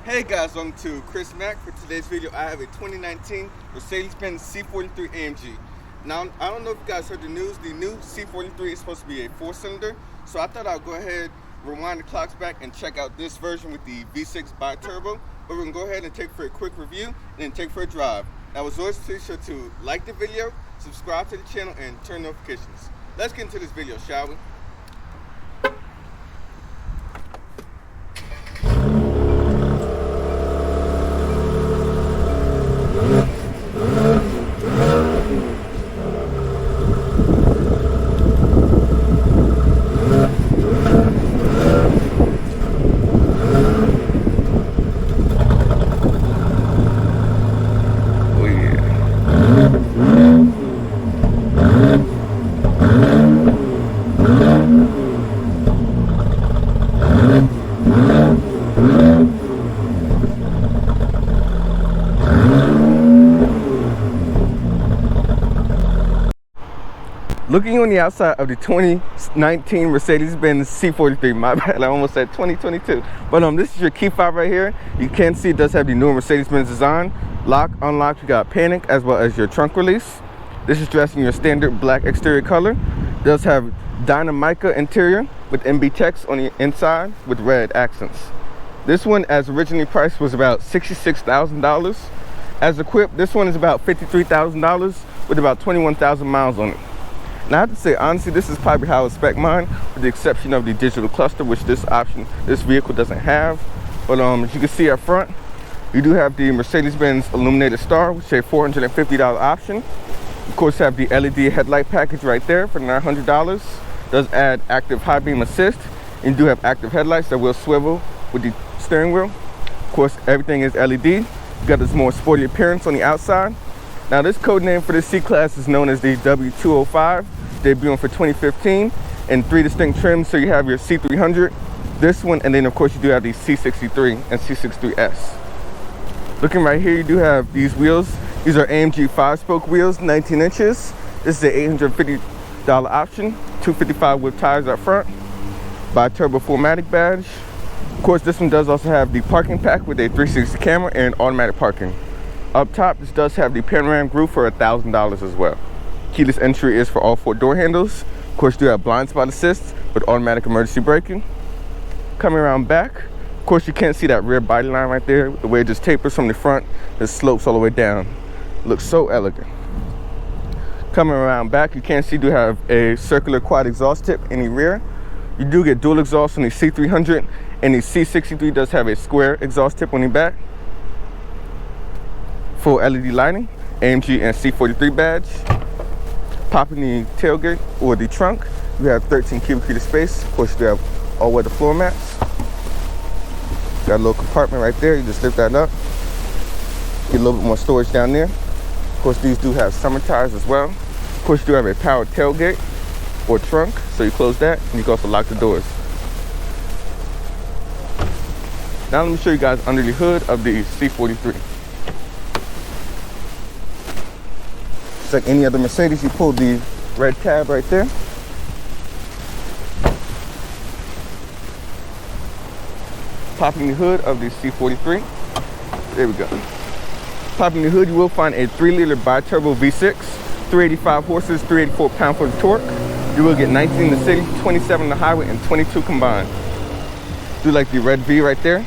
Hey guys, welcome to Chris Mack. For today's video, I have a 2019 Mercedes-Benz C43 AMG. Now, I don't know if you guys heard the news. The new C43 is supposed to be a 4-cylinder, so I thought I'd go ahead, rewind the clocks back, and check out this version with the V6 bi-turbo. But we're gonna go ahead and take for a quick review and then take for a drive. Now, as always, please sure to like the video, subscribe to the channel, and turn notifications. Let's get into this video, shall we? Looking on the outside of the 2019 Mercedes-Benz C43, my bad, I almost said 2022. But this is your key fob right here. You can see it does have the newer Mercedes-Benz design. Lock, unlock, you got panic, as well as your trunk release. This is dressed in your standard black exterior color. It does have Dinamica interior with MB text on the inside with red accents. This one, as originally priced, was about $66,000. As equipped, this one is about $53,000 with about 21,000 miles on it. Now I have to say, honestly, this is probably how I expect mine, with the exception of the digital cluster, which this vehicle doesn't have. But as you can see up front, you do have the Mercedes-Benz Illuminated Star, which is a $450 option. Of course, have the LED headlight package right there for $900. Does add active high beam assist, and you do have active headlights that will swivel with the steering wheel. Of course, everything is LED. You got this more sporty appearance on the outside. Now, this code name for this C-Class is known as the W205, debuting for 2015 in 3 distinct trims. So you have your C300, this one, and then of course you do have the C43 and C43S. Looking right here, you do have these wheels. These are AMG 5-spoke wheels, 19 inches. This is an $850 option, 255 with tires up front, bi-turbo 4MATIC badge. Of course, this one does also have the parking pack with a 360 camera and automatic parking. Up top, this does have the Panorama Roof for $1,000 as well. Keyless entry is for all 4 door handles. Of course, you do have blind spot assist with automatic emergency braking. Coming around back, of course, you can't see that rear body line right there. The way it just tapers from the front, it slopes all the way down. Looks so elegant. Coming around back, you can see you do have a circular quad exhaust tip in the rear. You do get dual exhaust on the C300, and the C43 does have a square exhaust tip on the back. Full LED lighting, AMG and C43 badge. Popping the tailgate or the trunk, you have 13 cubic feet of space. Of course, you have all-weather floor mats. Got a little compartment right there. You just lift that up. Get a little bit more storage down there. Of course, these do have summer tires as well. Of course, you do have a powered tailgate or trunk, so you close that, and you can also lock the doors. Now let me show you guys under the hood of the C43. Like any other Mercedes, you pull the red tab right there. Popping the hood of the C43. There we go. Popping the hood, you will find a 3-liter bi-turbo V6, 385 horses, 384 pound-foot of torque. You will get 19 in the city, 27 in the highway, and 22 combined. Do like the red V right there.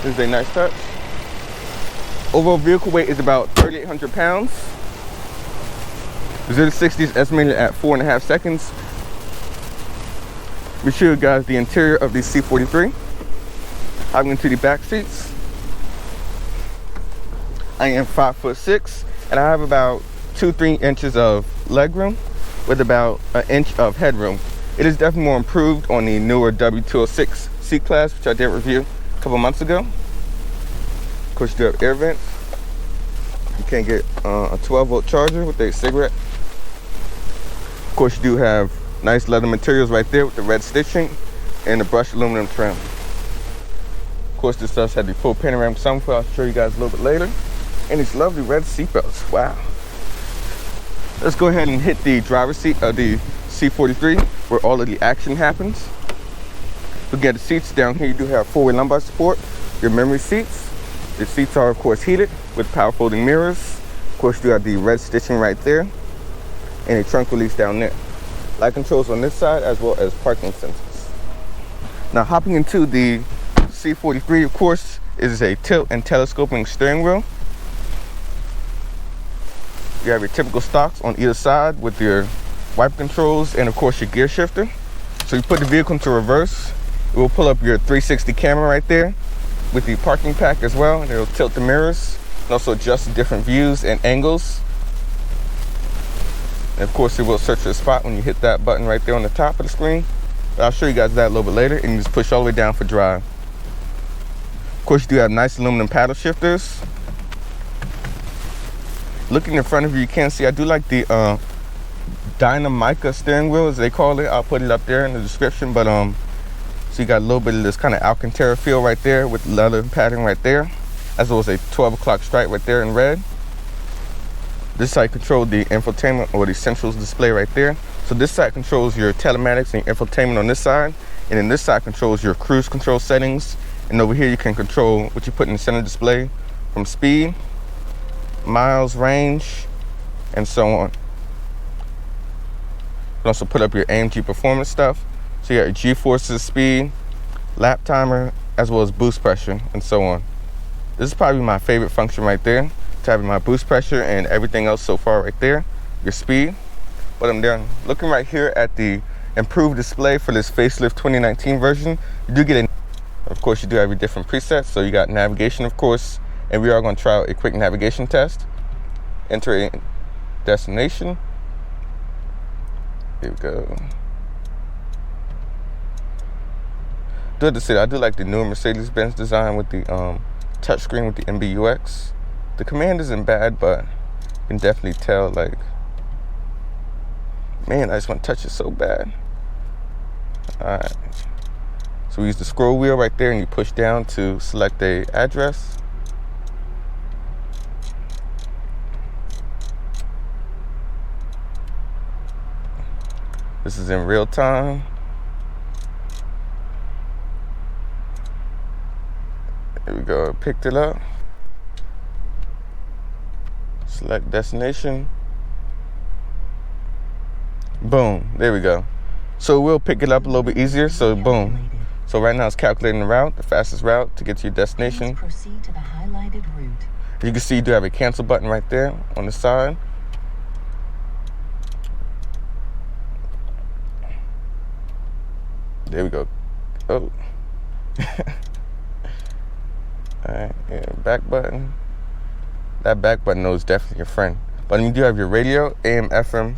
This is a nice touch. Overall vehicle weight is about 3,800 pounds. 0 to 60 is estimated at 4.5 seconds. We show you guys the interior of the C43. Hopping into the back seats. I am 5'6", and I have about 2-3 inches of leg room with about 1 inch of headroom. It is definitely more improved on the newer W206 C-Class, which I did review a couple months ago. Of course, you do have air vents. You can get a 12-volt charger with a cigarette. Of course, you do have nice leather materials right there with the red stitching and the brushed aluminum trim. Of course, this does have the full panoramic sunroof. I'll show you guys a little bit later. And these lovely red seatbelts. Wow. Let's go ahead and hit the driver's seat of the C43 where all of the action happens. Looking at the seats down here, you do have 4-way lumbar support, your memory seats. The seats are of course heated with power folding mirrors. Of course, you have the red stitching right there and a trunk release down there. Light controls on this side as well as parking sensors. Now hopping into the C43, of course, is a tilt and telescoping steering wheel. You have your typical stocks on either side with your wiper controls and of course your gear shifter. So you put the vehicle into reverse, it will pull up your 360 camera right there with the parking pack as well, and it'll tilt the mirrors and also adjust different views and angles. And of course, it will search for the spot when you hit that button right there on the top of the screen. But I'll show you guys that a little bit later, and you just push all the way down for drive. Of course, you do have nice aluminum paddle shifters. Looking in front of you, you can see I do like the Dinamica steering wheel, as they call it. I'll put it up there in the description. But so you got a little bit of this kind of Alcantara feel right there with leather pattern right there, as well as a 12 o'clock stripe right there in red. This side controls the infotainment or the essentials display right there. So this side controls your telematics and your infotainment on this side, and then this side controls your cruise control settings. And over here you can control what you put in the center display, from speed, miles, range, and so on. You can also put up your AMG Performance stuff. So you got your G-forces, speed, lap timer, as well as boost pressure, and so on. This is probably my favorite function right there, to having my boost pressure and everything else so far right there, your speed. But I'm there looking right here at the improved display for this facelift 2019 version. You do get of course, you do have your different presets. So you got navigation, of course, and we are going to try out a quick navigation test. Enter a destination. Here we go. Do have to say, I do like the newer Mercedes-Benz design with the touchscreen with the MBUX. The command isn't bad, but you can definitely tell, like, man, I just want to touch it so bad. Alright. So we use the scroll wheel right there, and you push down to select a address. This is in real time. Here we go, picked it up. Select destination. Boom, there we go. So we'll pick it up a little bit easier, so boom. So right now it's calculating the route, the fastest route to get to your destination. Proceed to the highlighted route. As you can see, you do have a cancel button right there on the side. There we go. Oh. Alright, yeah, back button. That back button knows definitely your friend. But you do have your radio, AM, FM,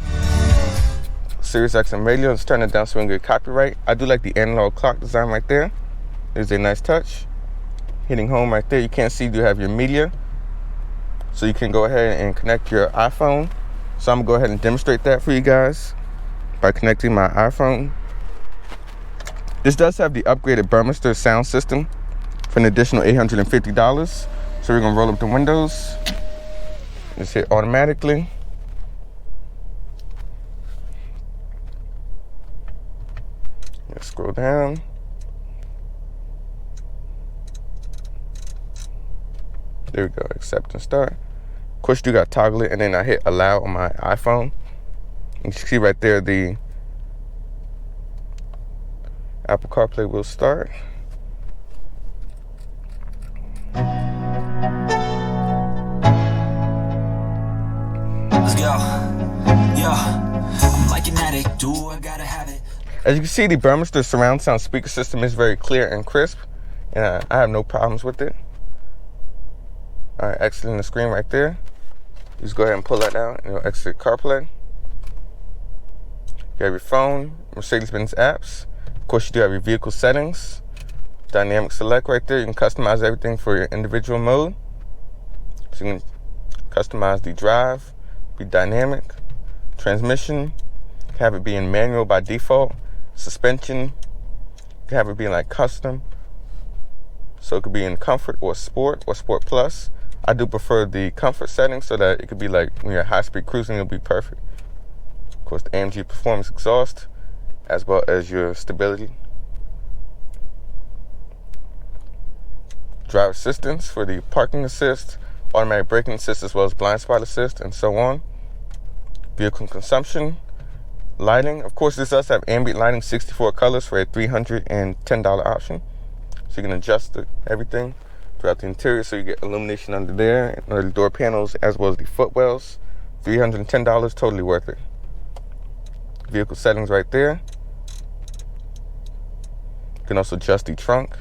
Sirius XM radio. Let's turn it down so we can get copyright. I do like the analog clock design right there. There's a nice touch. Hitting home right there. You can't see, you do have your media. So you can go ahead and connect your iPhone. So I'm gonna go ahead and demonstrate that for you guys by connecting my iPhone. This does have the upgraded Burmester sound system for an additional $850. So we're gonna roll up the windows. Just hit automatically. Let's scroll down. There we go, accept and start. Of course, you got to toggle it, and then I hit allow on my iPhone. You can see right there the Apple CarPlay will start. Let's go. Yeah, I'm like an addict. Do I gotta have it? As you can see, the Burmester surround sound speaker system is very clear and crisp, and I have no problems with it. All right, exiting the screen right there. Just go ahead and pull that out, and it'll exit CarPlay. You have your phone, Mercedes-Benz apps. Of course, you do have your vehicle settings, dynamic select right there. You can customize everything for your individual mode. So you can customize the drive, be dynamic, transmission, have it be in manual by default, suspension, you can have it be like custom. So it could be in comfort or sport plus. I do prefer the comfort setting so that it could be like when you're high speed cruising, it'll be perfect. Of course, the AMG Performance Exhaust, as well as your stability. driver assistance for the parking assist, automatic braking assist, as well as blind spot assist, and so on. Vehicle consumption, lighting. Of course, this does have ambient lighting, 64 colors for a $310 option. So you can adjust everything throughout the interior, so you get illumination under there, and the door panels, as well as the footwells. $310, totally worth it. Vehicle settings right there. You can also adjust the trunk.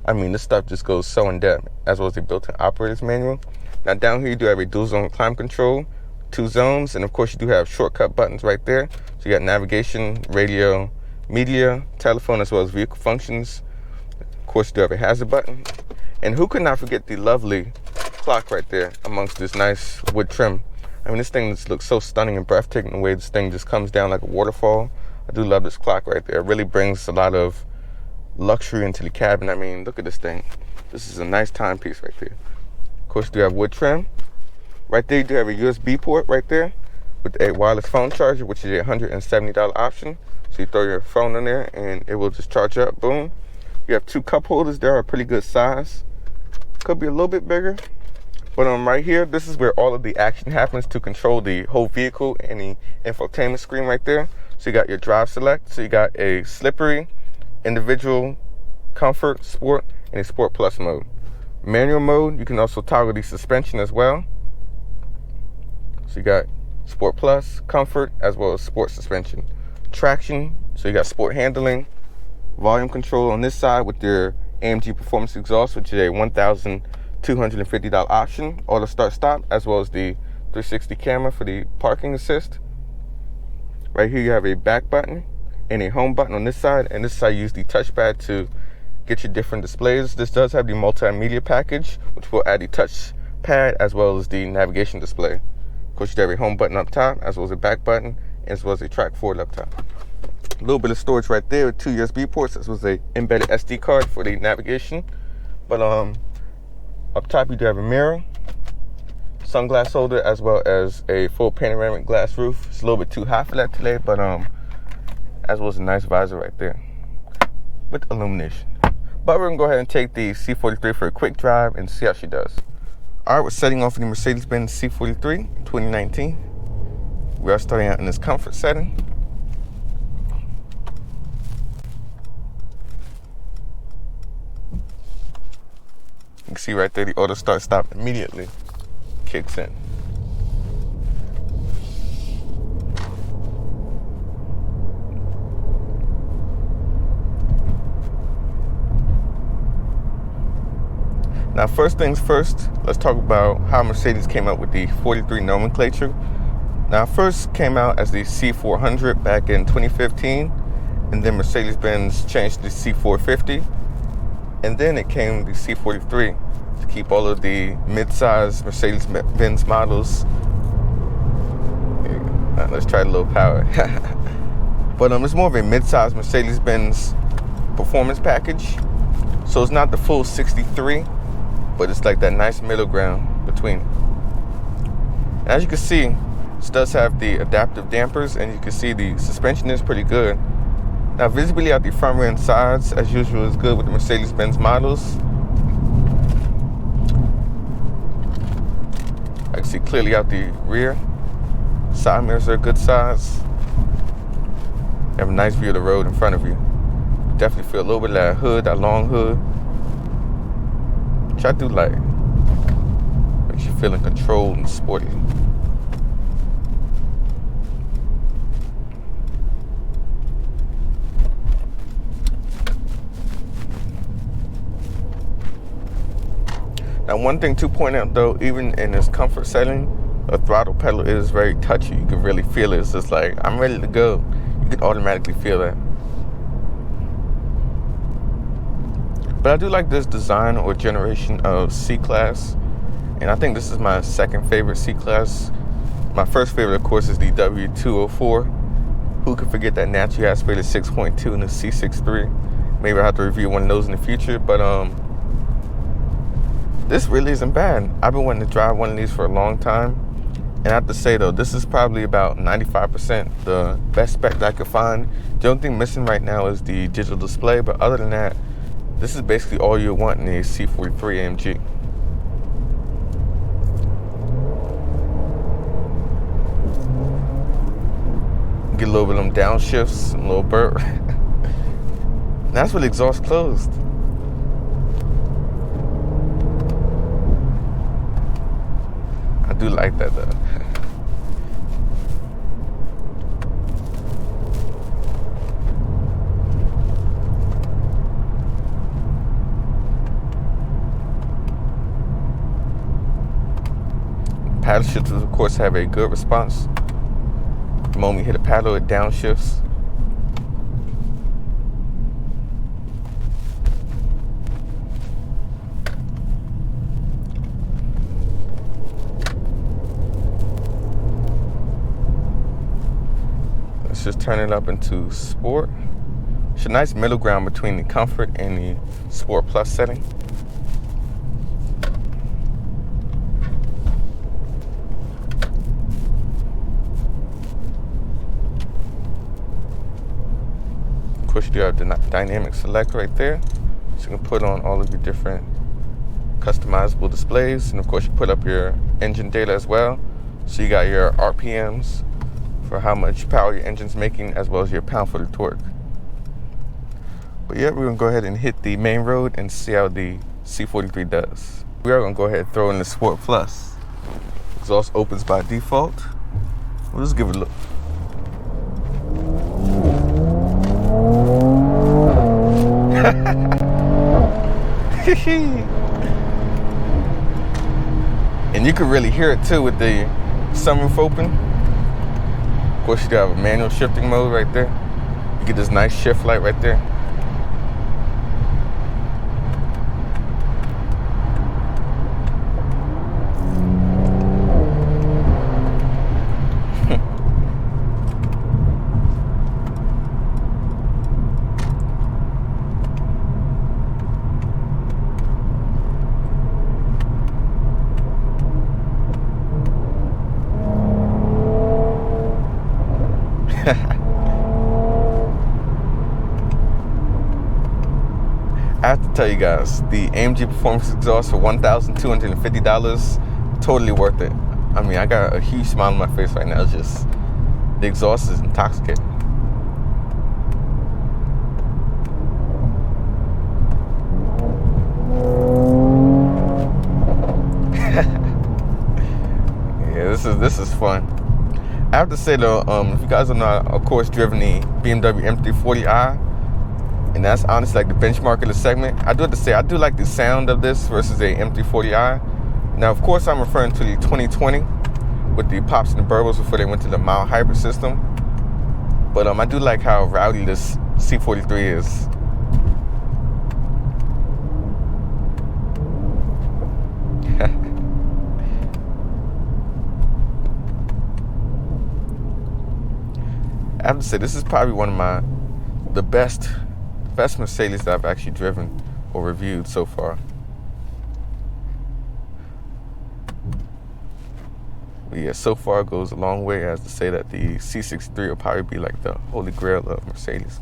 I mean, this stuff just goes so in depth, as well as the built-in operator's manual. Now down here you do have a dual zone climate control, 2 zones, and of course you do have shortcut buttons right there. So you got navigation, radio, media, telephone, as well as vehicle functions. Of course you do have a hazard button. And who could not forget the lovely clock right there amongst this nice wood trim. I mean, this thing just looks so stunning and breathtaking, the way this thing just comes down like a waterfall. I do love this clock right there. It really brings a lot of luxury into the cabin. I mean, look at this thing. This is a nice timepiece right there. Of course, you do have wood trim. Right there, you do have a USB port right there with a wireless phone charger, which is a $170 option. So you throw your phone in there and it will just charge up. Boom. You have 2 cup holders. They are a pretty good size. Could be a little bit bigger. But right here, this is where all of the action happens to control the whole vehicle and the infotainment screen right there. So you got your drive select. So you got a slippery, individual, comfort, sport, and a sport plus mode. Manual mode, you can also toggle the suspension as well. So you got sport plus, comfort, as well as sport suspension. Traction, so you got sport handling. Volume control on this side with your AMG Performance Exhaust, which is a $1,250 option. Auto start stop, as well as the 360 camera for the parking assist. Right here you have a back button and a home button on this side, and this side you use the touchpad to get your different displays. This does have the Multimedia Package, which will add the touchpad as well as the navigation display. Of course, you have a home button up top, as well as a back button, as well as a track forward up top. A little bit of storage right there with 2 USB ports, as well as a embedded SD card for the navigation. But up top you do have a mirror, sunglass holder, as well as a full panoramic glass roof. It's a little bit too hot for that today, but as well as a nice visor right there with illumination. But we're gonna go ahead and take the C43 for a quick drive and see how she does. All right, we're setting off in the Mercedes-Benz C43 2019. We are starting out in this comfort setting. You can see right there the auto start stop immediately kicks in. Now, first things first, let's talk about how Mercedes came up with the 43 nomenclature. Now, it first came out as the C400 back in 2015, and then Mercedes-Benz changed to the C450, and then it came the C43 to keep all of the mid-size Mercedes-Benz models. Let's try a little power. But it's more of a mid-size Mercedes-Benz performance package. So it's not the full 63, but it's like that nice middle ground between. And as you can see, this does have the adaptive dampers, and you can see the suspension is pretty good. Now, visibility out the front, rear, and sides, as usual, is good with the Mercedes-Benz models. I can see clearly out the rear. Side mirrors are a good size. You have a nice view of the road in front of you. Definitely feel a little bit of that hood, that long hood, which I do like. Makes you feel in control and sporty. Now, one thing to point out though, even in this comfort setting, the throttle pedal is very touchy. You can really feel it. It's just like, I'm ready to go. You can automatically feel that. But I do like this design or generation of C-Class. And I think this is my second favorite C-Class. My first favorite, of course, is the W204. Who could forget that naturally aspirated 6.2 in the C63? Maybe I'll have to review one of those in the future. But this really isn't bad. I've been wanting to drive one of these for a long time. And I have to say, though, this is probably about 95% the best spec that I could find. The only thing missing right now is the digital display. But other than that, This is basically all you want in a C43 AMG. Get a little bit of them downshifts, a little burp. That's what the exhaust closed. I do like that though. Paddle shifters, of course, have a good response. The moment you hit a paddle, it downshifts. Let's just turn it up into sport. It's a nice middle ground between the comfort and the sport plus setting. Of course, you do have the dynamic select right there, so you can put on all of your different customizable displays, and of course you put up your engine data as well, so you got your RPMs for how much power your engine's making, as well as your pound-foot of torque. But yeah, we're gonna go ahead and hit the main road and see how the C43 does. We are gonna go ahead and throw in the Sport Plus. Exhaust opens by default. We'll just give it a look. And you can really hear it too with the sunroof open. Of course, you do have a manual shifting mode right there. You get this nice shift light right there. I have to tell you guys, the AMG Performance Exhaust for $1,250, totally worth it. I mean, I got a huge smile on my face right now. It's just, the exhaust is intoxicating. Yeah, this is fun. I have to say though, if you guys are not, of course, driven the BMW M340i, and that's honestly like the benchmark of the segment, I do have to say I do like the sound of this versus a M340i. Now, of course, I'm referring to the 2020 with the pops and the burbles before they went to the mild hybrid system. But I do like how rowdy this C43 is. I have to say, this is probably one of the best Mercedes that I've actually driven or reviewed so far. But yeah, so far goes a long way as to say that the C43 will probably be like the holy grail of Mercedes.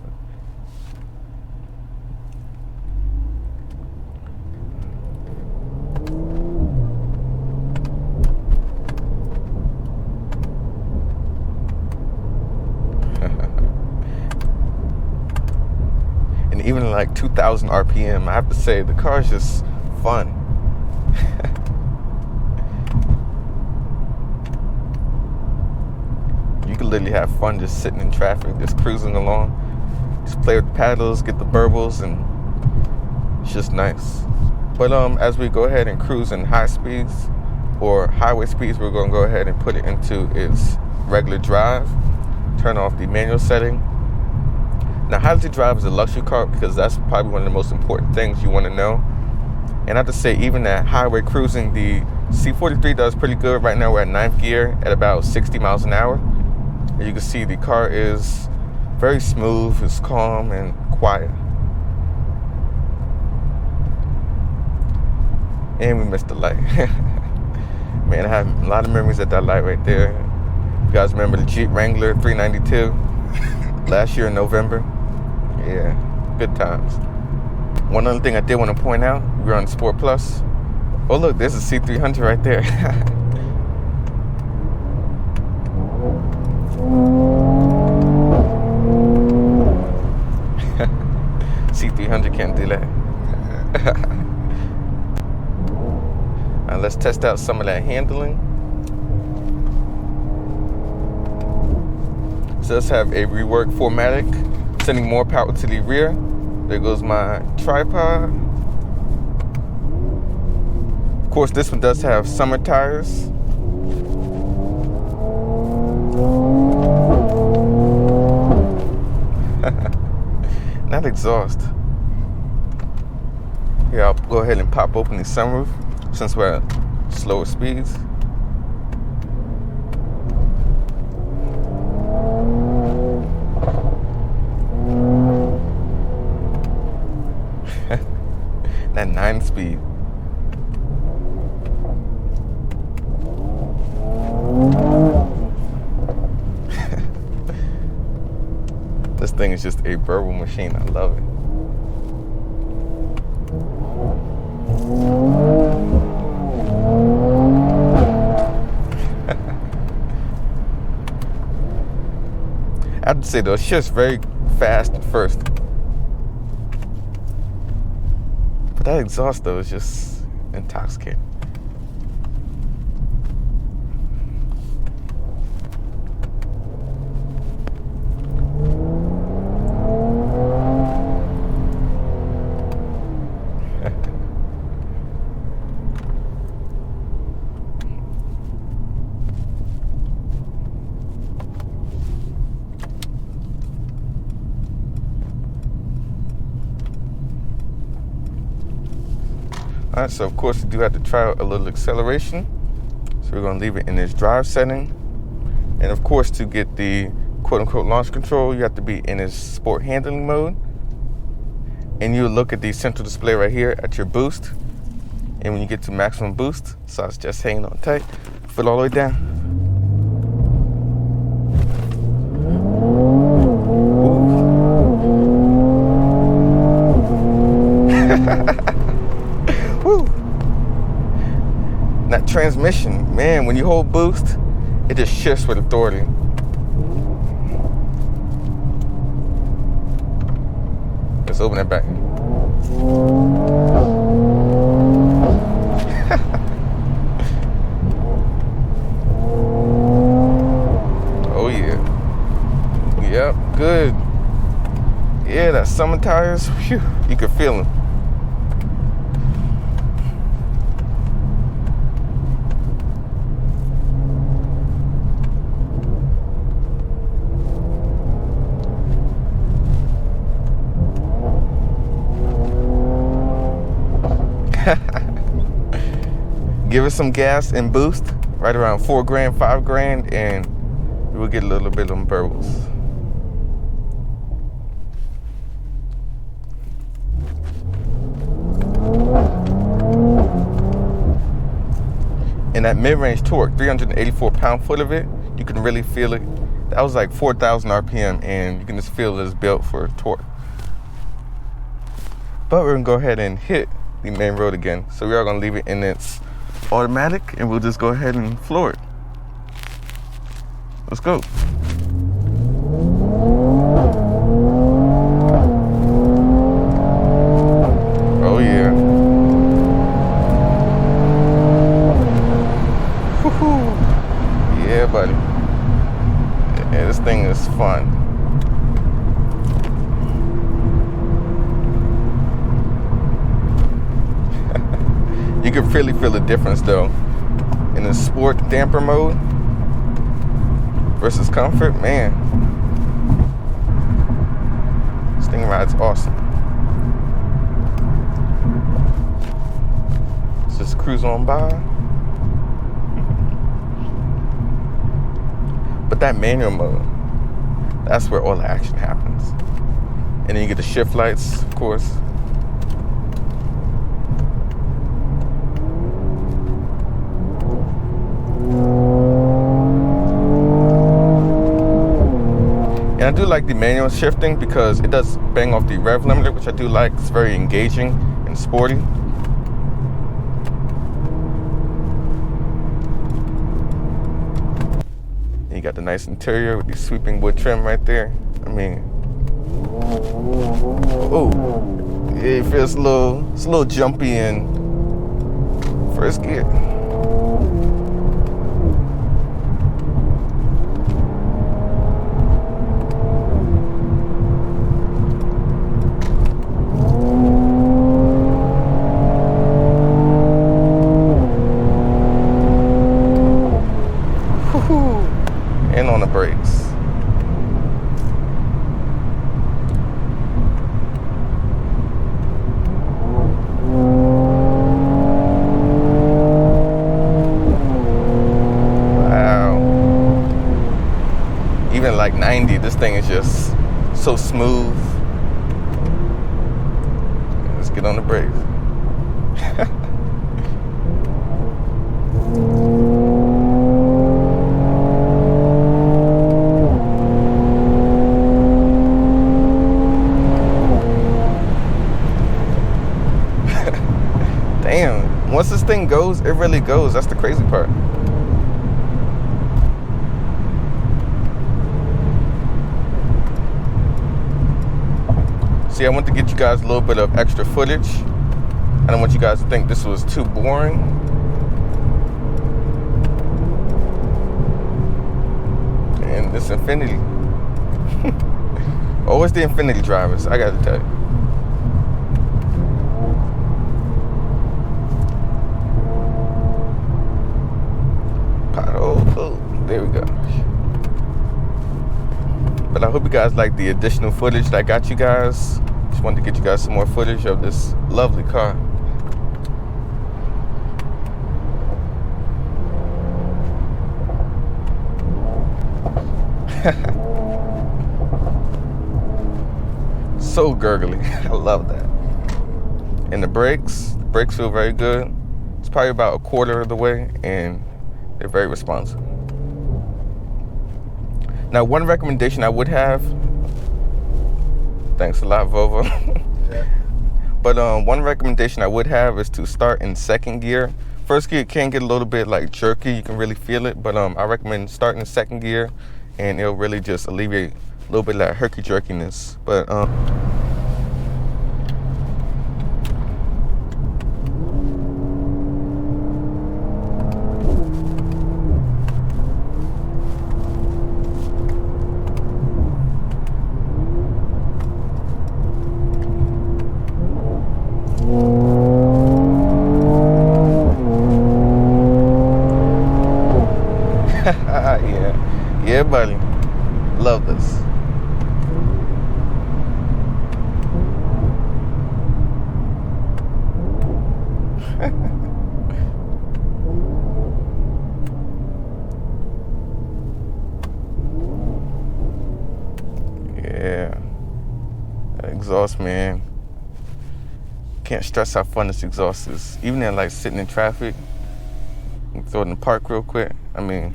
Even like 2,000 RPM, I have to say the car is just fun. You can literally have fun just sitting in traffic, just cruising along. Just play with the paddles, get the burbles, and it's just nice. But as we go ahead and cruise in high speeds or highway speeds, we're going to go ahead and put it into its regular drive. Turn off the manual setting. Now, how does it drive as a luxury car? Because that's probably one of the most important things you want to know. And I have to say, even at highway cruising, the C43 does pretty good. Right now, we're at 9th gear at about 60 miles an hour. And you can see the car is very smooth, it's calm and quiet. And we missed the light. Man, I have a lot of memories at that light right there. You guys remember the Jeep Wrangler 392 last year in November? Yeah, good times. One other thing I did want to point out, we're on Sport Plus. Oh look, there's a C300 right there. C300 can't do that. Now let's test out some of that handling. It does have a rework 4MATIC, sending more power to the rear. There goes my tripod. Of course, this one does have summer tires. Not exhaust. Here, I'll go ahead and pop open the sunroof since we're at slower speeds. That 9-speed. This thing is just a verbal machine. I love it. I have to say though, it's just very fast at first. But that exhaust though is just intoxicating. Alright, so of course we do have to try out a little acceleration. So we're going to leave it in this drive setting. And of course, to get the quote-unquote launch control, you have to be in this sport handling mode. And you look at the central display right here at your boost. And when you get to maximum boost, so it's just hanging on tight, foot all the way down. Woo. That transmission, man, when you hold boost, it just shifts with authority. Let's open it back. Oh yeah. Yep, good. Yeah, that summer tires, whew, you can feel them. Give it some gas and boost, right around $4 grand, $5 grand, and we'll get a little bit of them burbles. And that mid-range torque, 384 pound-foot of it, you can really feel it. That was like 4,000 RPM, and you can just feel it is built for torque. But we're gonna go ahead and hit the main road again. So we are gonna leave it in its automatic, and we'll just go ahead and floor it. Let's go. Oh yeah. Woo-hoo. Yeah, buddy. Yeah, this thing is fun. You can really feel the difference though in the sport damper mode versus comfort. Man, this thing rides awesome. Let's just cruise on by. But that manual mode, that's where all the action happens. And then you get the shift lights, of course. And I do like the manual shifting because it does bang off the rev limiter, which I do like. It's very engaging and sporty. And you got the nice interior with the sweeping wood trim right there. I mean, oh, it feels it's a little jumpy in first gear. And on the brakes. Wow. Even like 90, this thing is just so smooth. Let's get on the brakes. Damn, once this thing goes, it really goes. That's the crazy part. See, I want to get you guys a little bit of extra footage. I don't want you guys to think this was too boring. And this Infinity. Always the Infinity drivers, I gotta tell you. Oh, there we go. But I hope you guys like the additional footage that I got you guys. Just wanted to get you guys some more footage of this lovely car. So gurgly. I love that. And the brakes feel very good. It's probably about a quarter of the way, and they're very responsive. Now, one recommendation I would have, thanks a lot, Volvo. Yeah. But one recommendation I would have is to start in second gear. First gear can get a little bit like jerky, you can really feel it, but I recommend starting in second gear, and it'll really just alleviate a little bit of that herky-jerkiness. But yeah, buddy. Love this. Yeah. That exhaust, man. Can't stress how fun this exhaust is. Even in like sitting in traffic, you can throw it in the park real quick. I mean,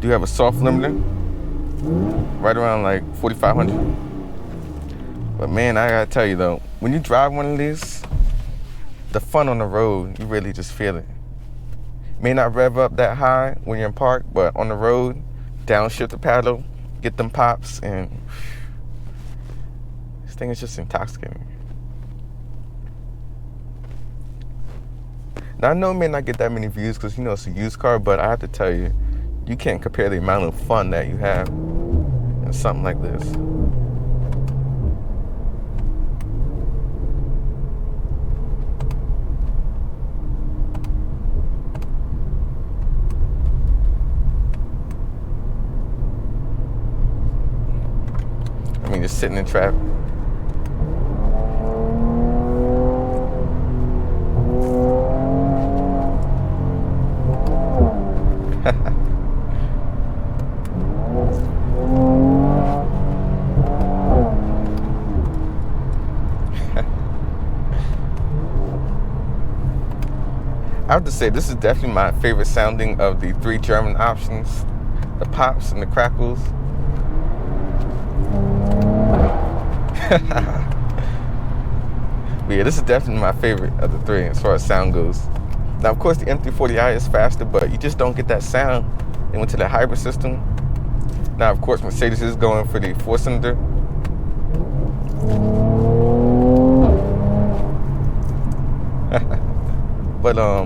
do have a soft limiter, right around like 4,500. But man, I gotta tell you though, when you drive one of these, the fun on the road, you really just feel it. May not rev up that high when you're in park, but on the road, downshift the paddle, get them pops, and this thing is just intoxicating. Now I know it may not get that many views because you know it's a used car, but I have to tell you, you can't compare the amount of fun that you have in something like this. I mean, just sitting in traffic. I have to say, this is definitely my favorite sounding of the three German options. the pops and the crackles. But yeah, this is definitely my favorite of the three as far as sound goes. Now, of course, the M340i is faster, but you just don't get that sound. They went to the hybrid system. Now, of course, Mercedes is going for the 4-cylinder. But I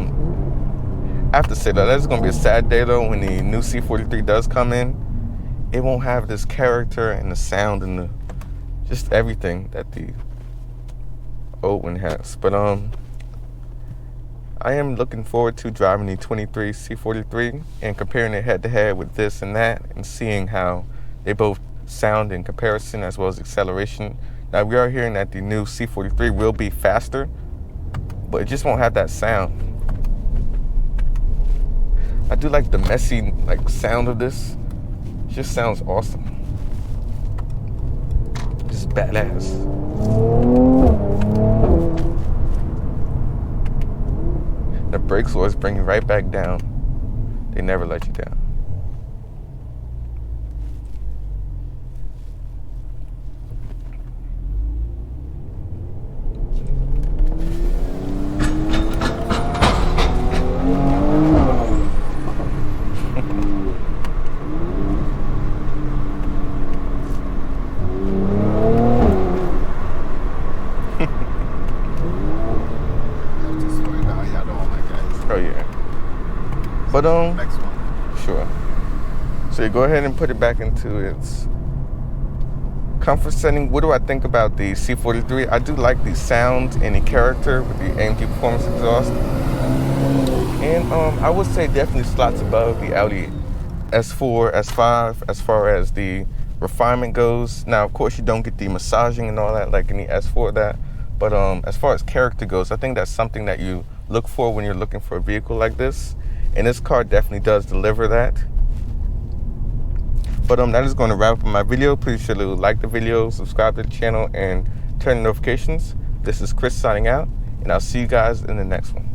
have to say that that's going to be a sad day though when the new C43 does come in. It won't have this character and the sound and the just everything that the old one has. But I am looking forward to driving the 23 C43 and comparing it head to head with this and that and seeing how they both sound in comparison as well as acceleration. Now, we are hearing that the new C43 will be faster, but it just won't have that sound. I do like the messy sound of this. It just sounds awesome. Just badass. The brakes always bring you right back down. They never let you down. But next one. Sure. So you go ahead and put it back into its comfort setting. What do I think about the C43? I do like the sound and the character with the AMG Performance Exhaust. And I would say definitely slots above the Audi S4, S5 as far as the refinement goes. Now, of course, you don't get the massaging and all that like in the S4 that. But as far as character goes, I think that's something that you look for when you're looking for a vehicle like this. And this car definitely does deliver that. But that is going to wrap up my video. Please sure to like the video, subscribe to the channel, and turn on notifications. This is Chris signing out, and I'll see you guys in the next one.